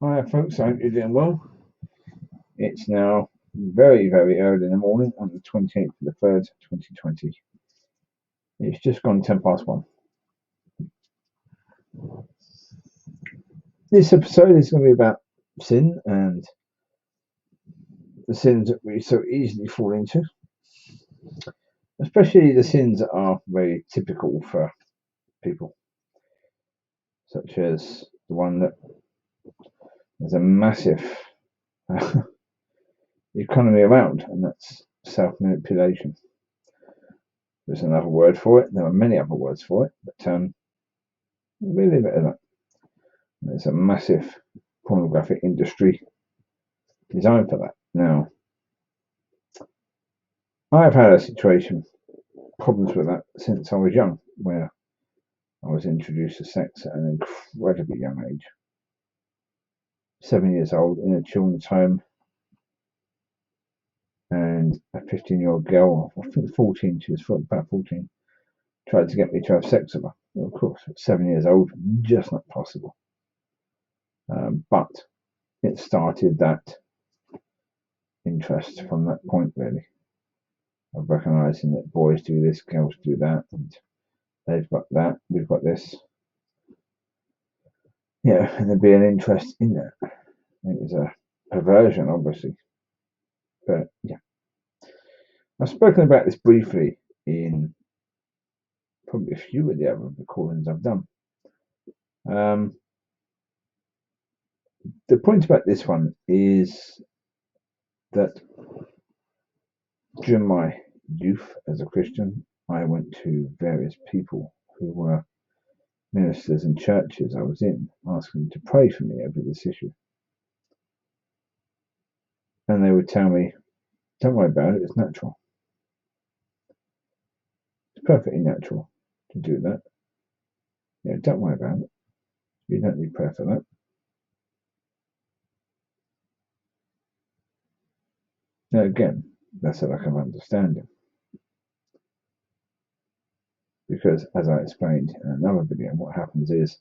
Hi folks, I hope you're doing well. It's now very, very early in the morning on the 28th of the 3rd, 2020. It's just gone 10 past 1. This episode is going to be about sin and the sins that we so easily fall into, especially the sins that are very typical for people, such as the one that there's a massive economy around, and that's self-manipulation. There's another word for it. There are many other words for it, but we'll leave it at that. There's a massive pornographic industry designed for that. Now, I've had a situation, problems with that since I was young, where I was introduced to sex at an incredibly young age. 7 years old in a children's home, and a 15-year-old girl, I think 14, she was about 14, tried to get me to have sex with her. Well, of course, at 7 years old, just not possible. But it started that interest from that point, really, of recognizing that boys do this, girls do that, and they've got that, we've got this. Yeah, and there'd be an interest in that. It was a perversion, obviously. But yeah, I've spoken about this briefly in probably a few of the other recordings I've done. The point about this one is that during my youth as a Christian, I went to various people who were ministers and churches I was in, asking them to pray for me over this issue. And they would tell me, don't worry about it, it's natural. It's perfectly natural to do that. Yeah, don't worry about it. You don't need prayer for that. Now, again, that's a lack of understanding. Because, as I explained in another video, what happens is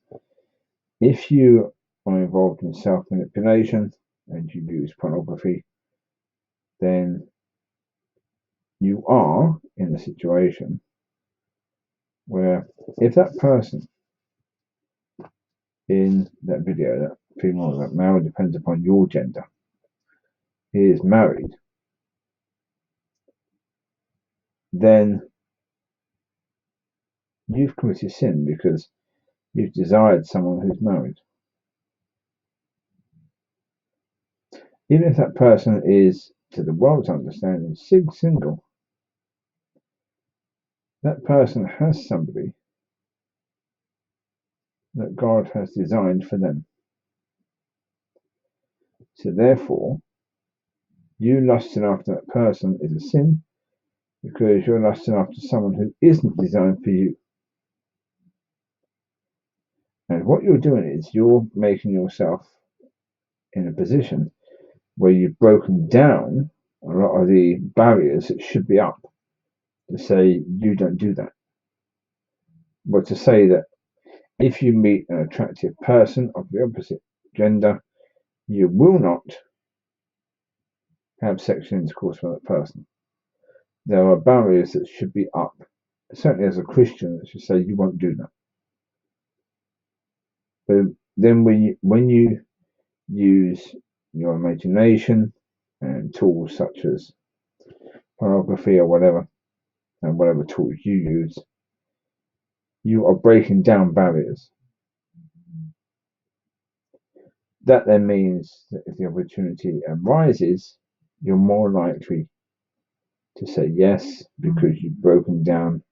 if you are involved in self manipulation and you use pornography, then you are in a situation where if that person in that video, that female or that male, depends upon your gender, is married, then you've committed sin because you've desired someone who's married. Even if that person is, to the world's understanding, single, that person has somebody that God has designed for them. So therefore, you lusting after that person is a sin because you're lusting after someone who isn't designed for you. And what you're doing is you're making yourself in a position where you've broken down a lot of the barriers that should be up to say you don't do that. But to say that if you meet an attractive person of the opposite gender, you will not have sexual intercourse with that person. There are barriers that should be up. Certainly as a Christian, that should say you won't do that. But then when you use your imagination and tools such as pornography or whatever, and whatever tools you use, you are breaking down barriers. That then means that if the opportunity arises, you're more likely to say yes because you've broken down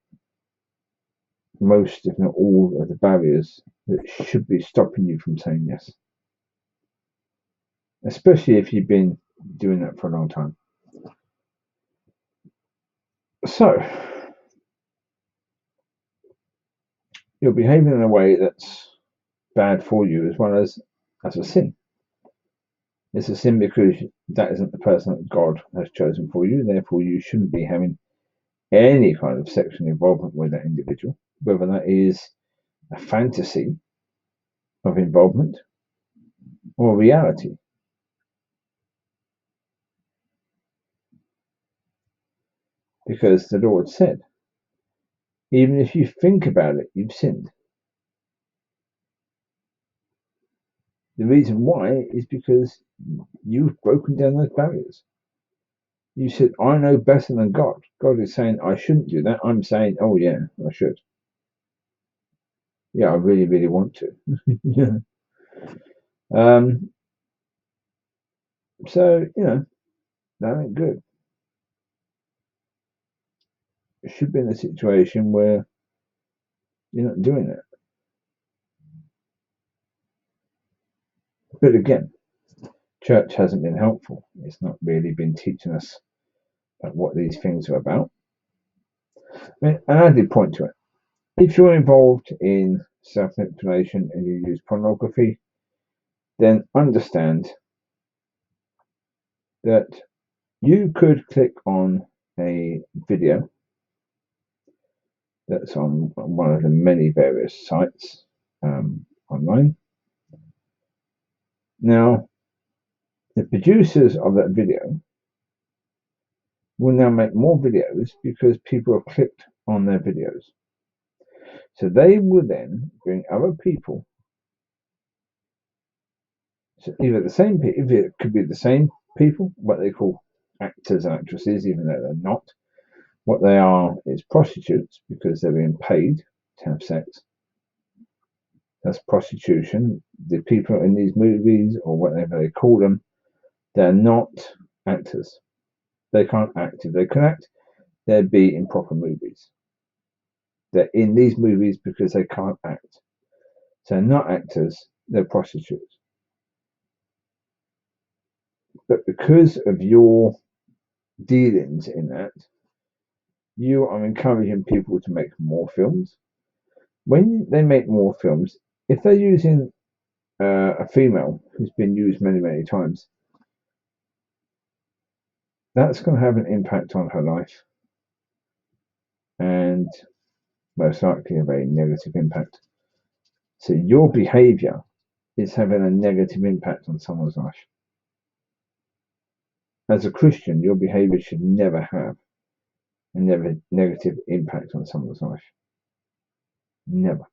most, if not all, of the barriers that should be stopping you from saying yes. Especially if you've been doing that for a long time. So, you're behaving in a way that's bad for you as well as a sin. It's a sin because that isn't the person that God has chosen for you. Therefore, you shouldn't be having any kind of sexual involvement with that individual, whether that is a fantasy of involvement or reality. Because the Lord said, even if you think about it, you've sinned. The reason why is because you've broken down those barriers. You said, I know better than God. God is saying, I shouldn't do that. I'm saying, oh, yeah, I should. Yeah, I really, really want to. Yeah. So, that ain't good. You should be in a situation where you're not doing it. But again, church hasn't been helpful. It's not really been teaching us what these things are about. And I did point to it. If you're involved in self-manipulation and you use pornography, then understand that you could click on a video that's on one of the many various sites online. Now, the producers of that video will now make more videos because people have clicked on their videos. So they will then bring other people. So either the same people, if it could be the same people, what they call actors and actresses, even though they're not. What they are is prostitutes because they're being paid to have sex. That's prostitution. The people in these movies, or whatever they call them, they're not actors. They can't act. If they could act, they'd be in proper movies. They're in these movies because they can't act. So they're not actors, they're prostitutes. But because of your dealings in that, you are encouraging people to make more films. When they make more films, if they're using a female who's been used many, many times, that's going to have an impact on her life, and most likely a very negative impact. So your behavior is having a negative impact on someone's life. As a Christian, your behavior should never have a negative impact on someone's life. Never.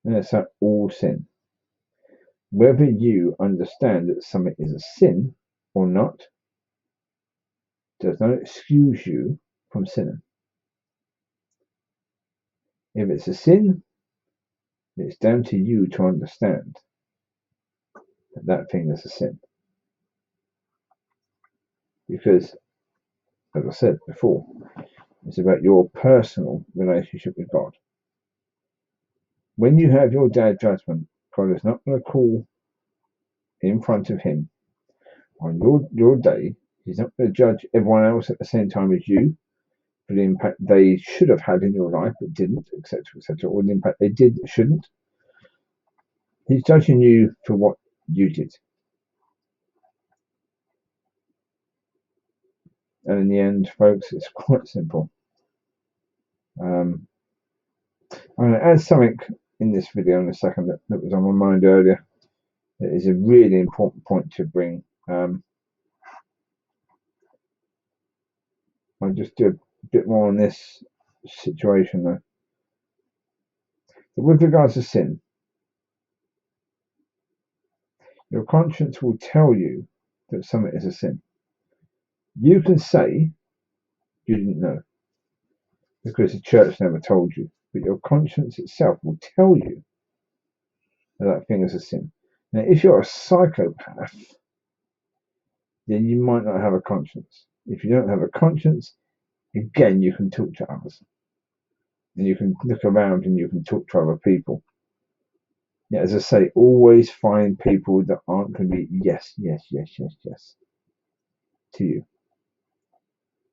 And that's all sin. Whether you understand that something is a sin or not does not excuse you from sinning. If it's a sin, it's down to you to understand that that thing is a sin. Because, as I said before, it's about your personal relationship with God. When you have your day of judgment, God is not going to call in front of him on your day. He's not going to judge everyone else at the same time as you for the impact they should have had in your life but didn't, etc., etc., or the impact they did but shouldn't. He's judging you for what you did. And in the end, folks, it's quite simple. I'm going to add something in this video in a second that was on my mind earlier. It is a really important point to bring. I'll just do a bit more on this situation though. But with regards to sin, your conscience will tell you that something is a sin. You can say you didn't know because the church never told you, but your conscience itself will tell you that that thing is a sin. Now, if you're a psychopath, then you might not have a conscience. If you don't have a conscience, again, you can talk to others. And you can look around and you can talk to other people. Yeah, as I say, always find people that aren't going to be yes, yes, yes, yes, yes to you.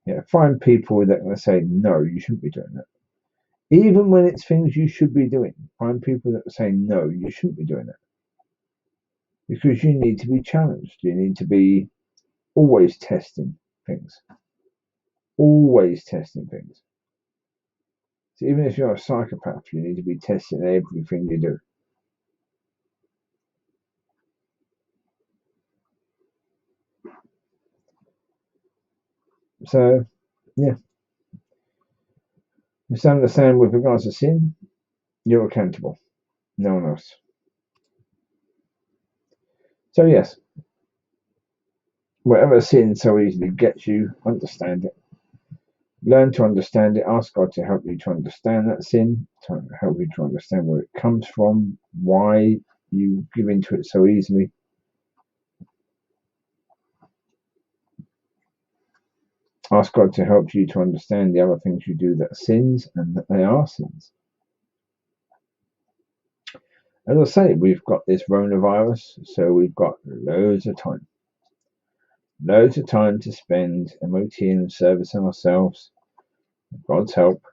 Yeah, find people that are going to say, no, you shouldn't be doing that. Even when it's things you should be doing, find people that are saying, no, you shouldn't be doing that. Because you need to be challenged. You need to be always testing things. Always testing things. So even if you're a psychopath, you need to be tested in everything you do. So, yeah. It's the same with regards to sin. You're accountable. No one else. So, yes. Whatever sin so easily gets you, understand it. Learn to understand it. Ask God to help you to understand that sin, to help you to understand where it comes from, why you give into it so easily. Ask God to help you to understand the other things you do that are sins and that they are sins. As I say, we've got this coronavirus, so we've got loads of time. Loads of time to spend MOT and servicing ourselves, with God's help,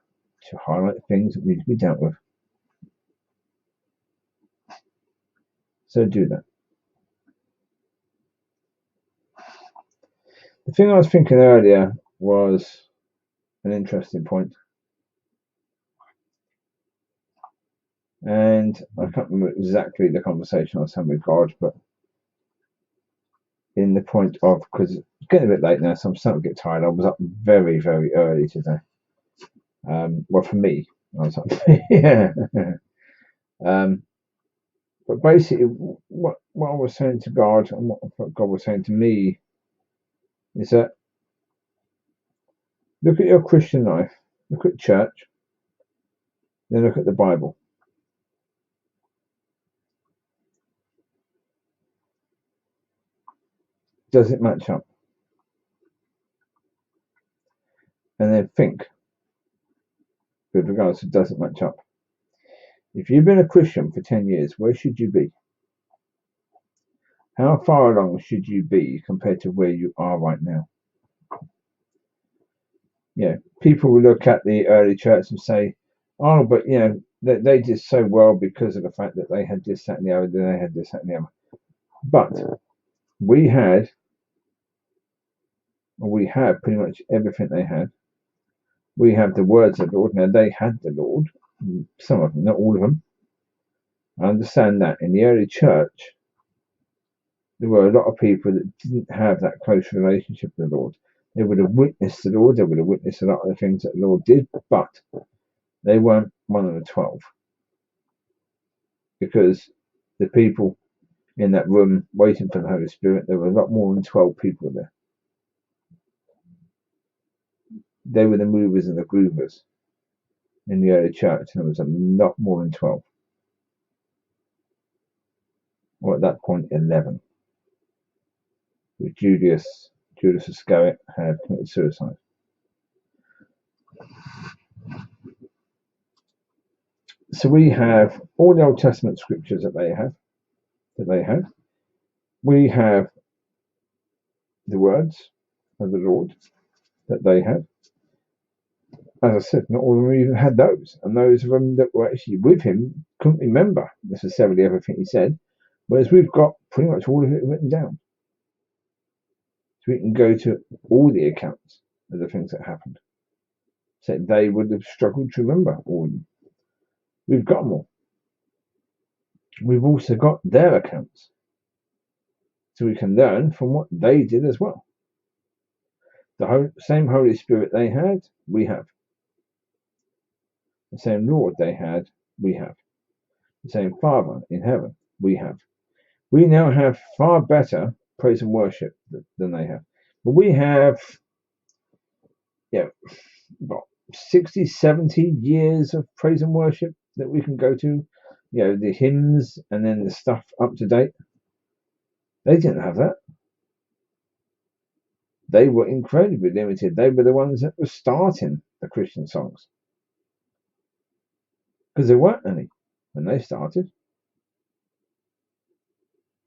to highlight things that need to be dealt with. So do that. The thing I was thinking earlier was an interesting point. And I can't remember exactly the conversation I was having with God, but in the point of, because it's getting a bit late now, so I'm starting to get tired. I was up very, very early today. Well, for me, I was up. Yeah. But basically, what I was saying to God and what God was saying to me is that look at your Christian life, look at church, then look at the Bible. Does it match up? And then think with regards to does it match up? If you've been a Christian for 10 years, where should you be? How far along should you be compared to where you are right now? Yeah, people will look at the early church and say, oh, but they did so well because of the fact that they had this, that, and the other, then they had this, that, and the other. But we have pretty much everything they had. We have the words of the Lord. Now, they had the Lord, some of them, not all of them. I understand that. In the early church, there were a lot of people that didn't have that close relationship with the Lord. They would have witnessed the Lord, they would have witnessed a lot of the things that the Lord did, but they weren't one of the 12. Because the people in that room waiting for the Holy Spirit, there were a lot more than 12 people there. They were the movers and the groovers in the early church, and there was a lot more than 12. Or at that point, 11. With Judas Iscariot had committed suicide. So we have all the Old Testament scriptures that they have. We have the words of the Lord that they had. As I said, not all of them even had those. And those of them that were actually with him couldn't remember necessarily everything he said. Whereas we've got pretty much all of it written down. So we can go to all the accounts of the things that happened. So they would have struggled to remember all of them. We've got them all. We've also got their accounts. So we can learn from what they did as well. The same Holy Spirit they had, we have. The same Lord they had, we have. The same Father in heaven, we have. We now have far better praise and worship than they have. But we have, about 60, 70 years of praise and worship that we can go to. The hymns and then the stuff up to date. They didn't have that. They were incredibly limited. They were the ones that were starting the Christian songs. Because there weren't any when they started.